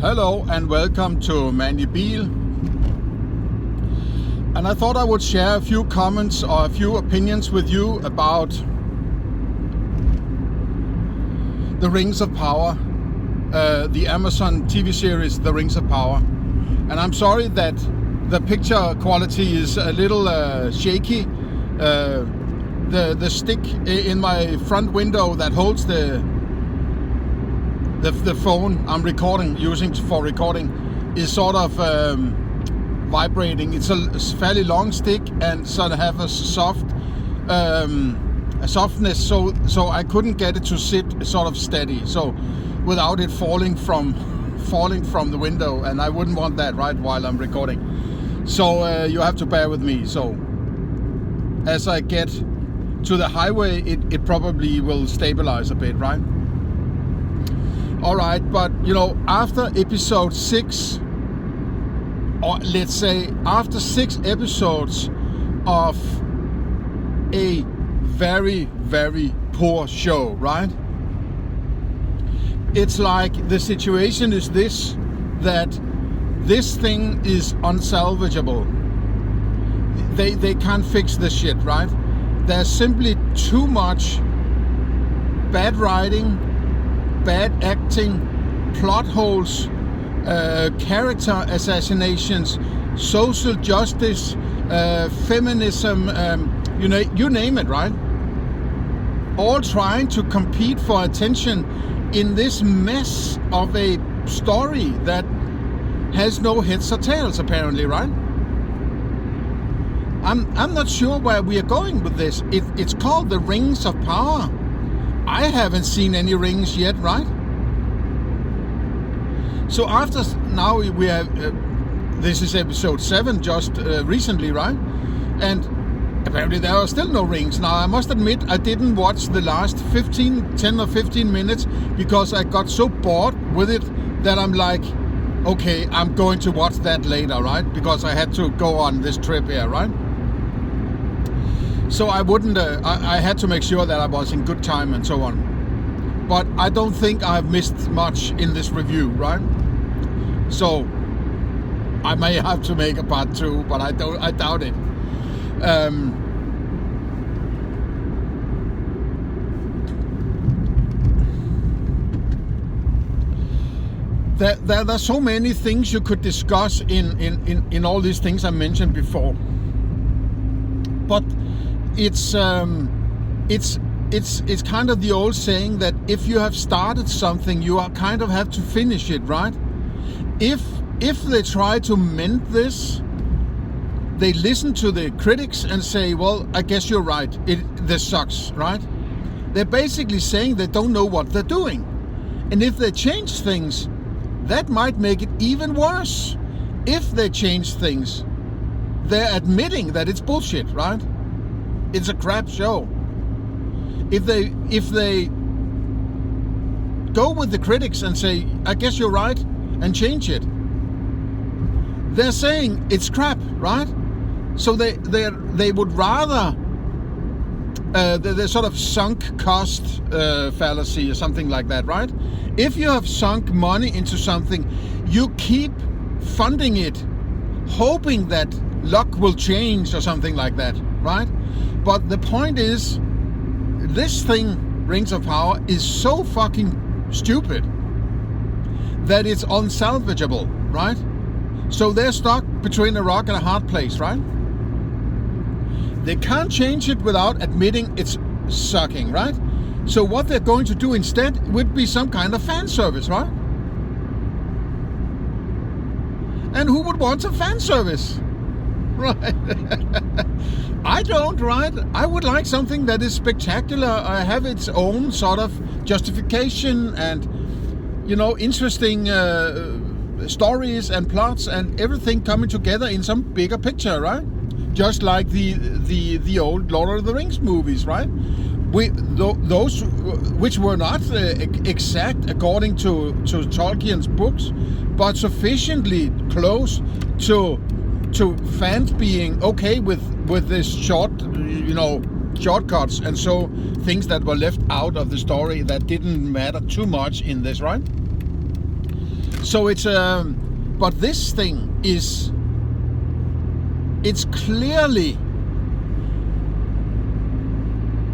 Hello and welcome to Mandy Beal. And I thought I would share a few comments or a few opinions with you about the Rings of Power, the Amazon TV series The Rings of Power. And I'm sorry that the picture quality is a little shaky. The stick in my front window that holds the phone I'm using for recording is sort of vibrating. It's a fairly long stick and sort of have a softness, so I couldn't get it to sit sort of steady, so without it falling from the window, and I wouldn't want that right while I'm recording. So you have to bear with me. So as I get to the highway, it probably will stabilize a bit, right? Alright, but after episode 6, or let's say after 6 episodes of a very, very poor show, right? It's like the situation is that this thing is unsalvageable. They can't fix this shit, right? There's simply too much bad writing, bad acting, plot holes, character assassinations, social justice, feminism, you name it, right? All trying to compete for attention in this mess of a story that has no heads or tails, apparently, right? I'm not sure where we are going with this. It's called The Rings of Power. I haven't seen any rings yet, right? So after now we have this is episode 7 just recently, right? And apparently there are still no rings. Now I must admit I didn't watch the last 10 or 15 minutes because I got so bored with it that I'm like, okay, I'm going to watch that later, right? Because I had to go on this trip here, right? So I wouldn't, I had to make sure that I was in good time and so on. But I don't think I've missed much in this review, right? So I may have to make a part 2, but I doubt it. There are so many things you could discuss in all these things I mentioned before. But it's kind of the old saying that if you have started something, you kind of have to finish it, right? If they try to mend this, they listen to the critics and say, well, I guess you're right, this sucks, right? They're basically saying they don't know what they're doing. And if they change things, that might make it even worse. If they change things, they're admitting that it's bullshit, right? It's a crap show. If they go with the critics and say, I guess you're right, and change it, they're saying it's crap, right? So they would rather the sort of sunk cost fallacy or something like that, right? If you have sunk money into something, you keep funding it, hoping that luck will change or something like that, right? But the point is, this thing, Rings of Power, is so fucking stupid that it's unsalvageable, right? So they're stuck between a rock and a hard place, right? They can't change it without admitting it's sucking, right? So what they're going to do instead would be some kind of fan service, right? And who would want some fan service? Right? I don't, right? I would like something that is spectacular, have its own sort of justification and, interesting stories and plots and everything coming together in some bigger picture, right? Just like the old Lord of the Rings movies, right? Those which were not exact according to Tolkien's books, but sufficiently close to fans being okay with this shortcuts, and so things that were left out of the story that didn't matter too much in this, right? So it's but this thing is, it's clearly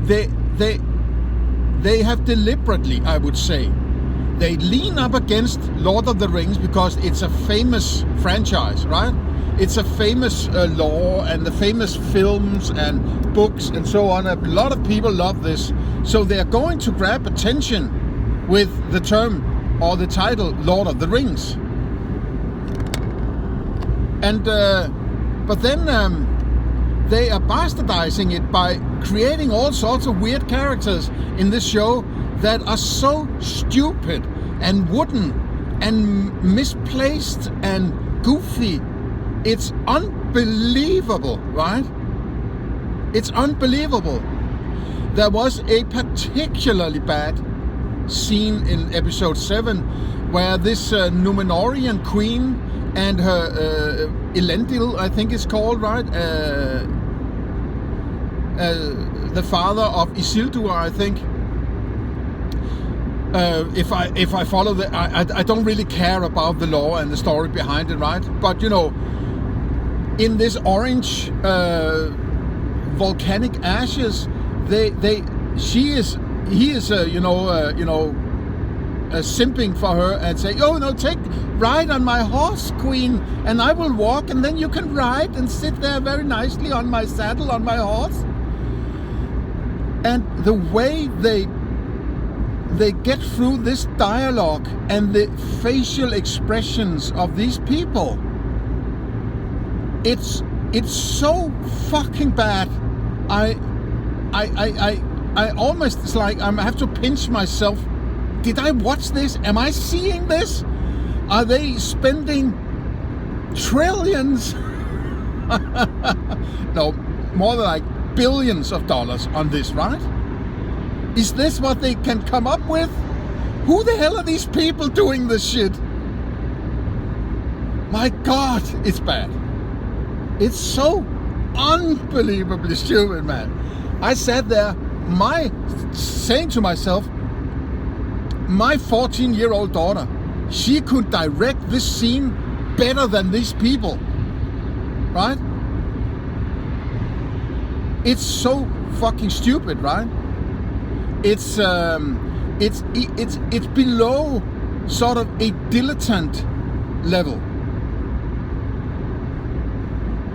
they have deliberately, I would say, they lean up against Lord of the Rings because it's a famous franchise, right? It's a famous lore, and the famous films and books and so on. A lot of people love this, so they're going to grab attention with the term or the title Lord of the Rings. And but then they are bastardizing it by creating all sorts of weird characters in this show that are so stupid and wooden and misplaced and goofy. It's unbelievable, right? It's unbelievable. There was a particularly bad scene in episode 7 where this Númenórean queen and her Elendil, I think it's called, right? The father of Isildur, I think. If I follow the, I don't really care about the lore and the story behind it, right? But you know, in this orange volcanic ashes, he is simping for her and say, oh no, ride on my horse, queen, and I will walk, and then you can ride and sit there very nicely on my saddle on my horse. And the way they get through this dialogue and the facial expressions of these people, it's so fucking bad. I almost, it's like I have to pinch myself. Did I watch this? Am I seeing this? Are they spending trillions? No, more than like billions of dollars on this, right? Is this what they can come up with? Who the hell are these people doing this shit? My God, it's bad. It's so unbelievably stupid, man. I sat there, saying to myself, my 14-year-old daughter, she could direct this scene better than these people, right? It's so fucking stupid, right? It's below sort of a dilettante level.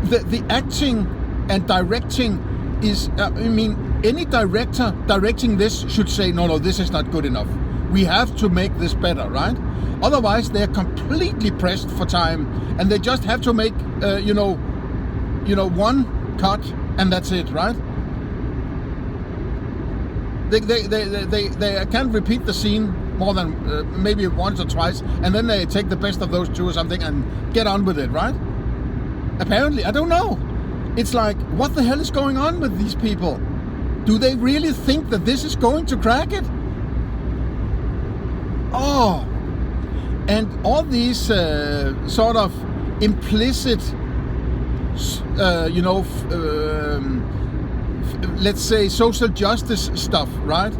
The acting and directing is, any director directing this should say, no, this is not good enough. We have to make this better, right? Otherwise, they're completely pressed for time, and they just have to make, one cut, and that's it, right? They can't repeat the scene more than maybe once or twice, and then they take the best of those two or something and get on with it, right? Apparently, I don't know. It's like, what the hell is going on with these people? Do they really think that this is going to crack it? Oh, and all these sort of implicit, let's say social justice stuff, right?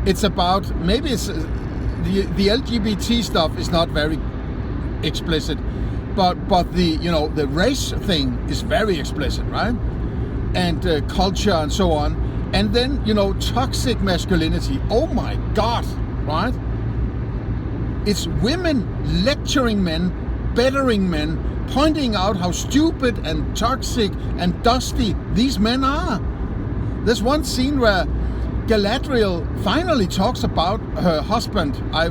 It's about, maybe it's the LGBT stuff is not very explicit, but the race thing is very explicit, right? And culture and so on. And then, toxic masculinity. Oh my God, right? It's women lecturing men, bettering men, pointing out how stupid and toxic and dusty these men are. There's one scene where Galadriel finally talks about her husband. I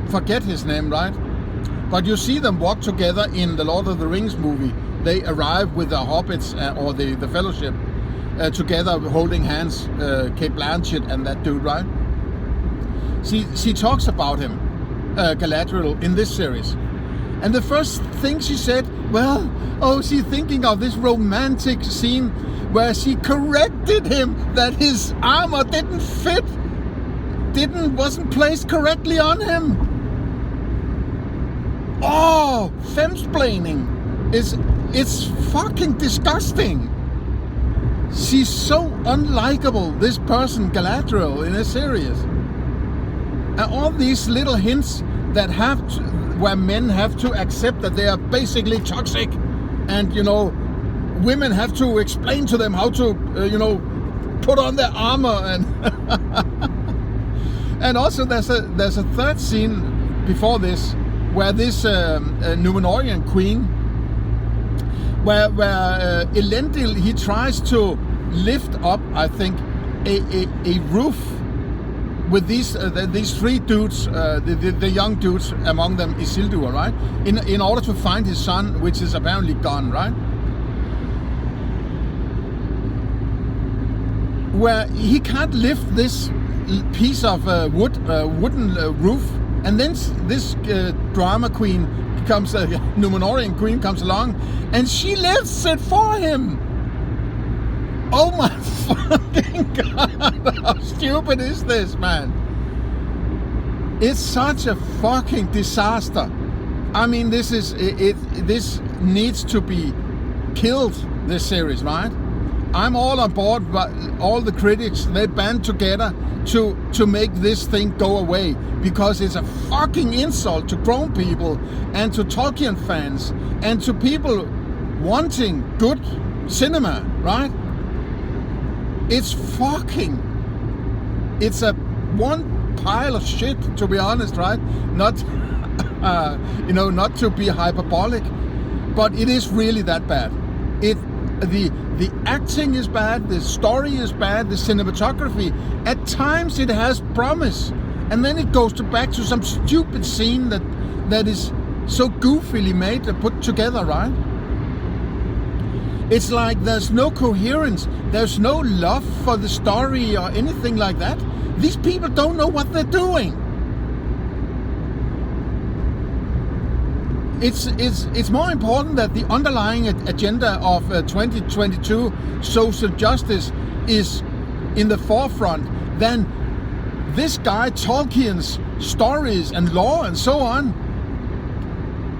forget his name, right? But you see them walk together in the Lord of the Rings movie. They arrive with the hobbits or the Fellowship together, holding hands, Kate Blanchett and that dude, right? She talks about him, Galadriel, in this series. And the first thing she said, she's thinking of this romantic scene where she corrected him that his armor didn't fit, wasn't placed correctly on him. Oh, femsplaining it's fucking disgusting. She's so unlikable, this person, Galadriel, in a series. And all these little hints that where men have to accept that they are basically toxic, and women have to explain to them how to put on their armor, and and also there's a third scene before this where this Numenorian queen, where Elendil, he tries to lift up, I think, a roof with these three dudes, the young dudes, among them Isildur, right? In order to find his son, which is apparently gone, right? Where he can't lift this piece of wooden roof, and then this drama queen comes, Numenorian queen comes along, and she lifts it for him. Oh my fucking god! How stupid is this, man? It's such a fucking disaster. I mean, this is it. This needs to be killed. This series, right? I'm all on board, but all the critics, they band together to make this thing go away, because it's a fucking insult to grown people and to Tolkien fans and to people wanting good cinema, right? It's a one pile of shit, to be honest, right? Not, not to be hyperbolic, but it is really that bad. The acting is bad, the story is bad, the cinematography, at times it has promise, and then it goes back to some stupid scene that is so goofily made and put together, right? It's like there's no coherence, there's no love for the story or anything like that. These people don't know what they're doing. It's more important that the underlying agenda of 2022 social justice is in the forefront than this guy Tolkien's stories and lore and so on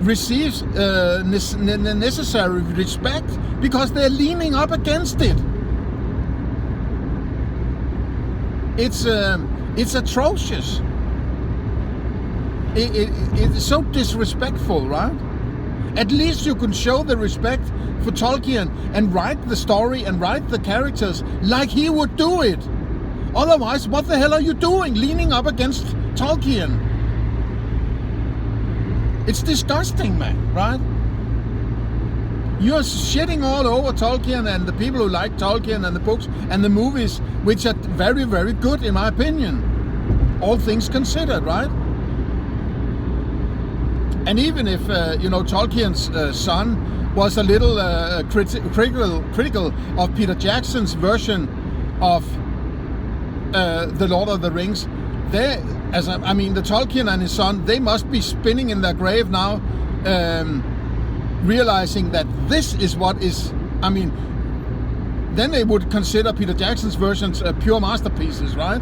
receives necessary respect, because they're leaning up against it. It's atrocious. It's so disrespectful, right? At least you can show the respect for Tolkien and write the story and write the characters like he would do it. Otherwise, what the hell are you doing, leaning up against Tolkien? It's disgusting, man, right? You're shitting all over Tolkien and the people who like Tolkien and the books and the movies, which are very, very good in my opinion, all things considered, right? And even if Tolkien's son was a little critical of Peter Jackson's version of the Lord of the Rings, the Tolkien and his son, they must be spinning in their grave now, realizing that this is what is. I mean, then they would consider Peter Jackson's versions pure masterpieces, right?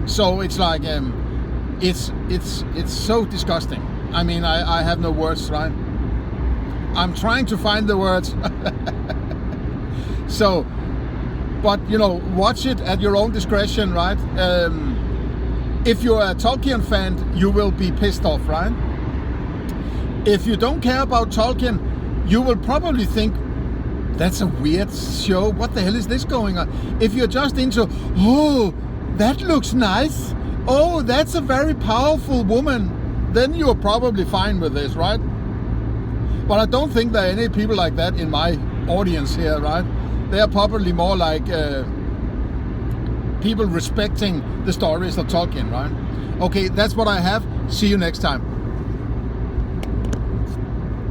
So it's like. It's so disgusting. I mean, I have no words, right? I'm trying to find the words. So, but watch it at your own discretion, right? If you're a Tolkien fan, you will be pissed off, right? If you don't care about Tolkien, you will probably think, that's a weird show. What the hell is this going on? If you're just into, oh, that looks nice. Oh, that's a very powerful woman, then you're probably fine with this, right? But I don't think there are any people like that in my audience here, right? They are probably more like people respecting the stories of Tolkien, right? Okay, that's what I have. See you next time.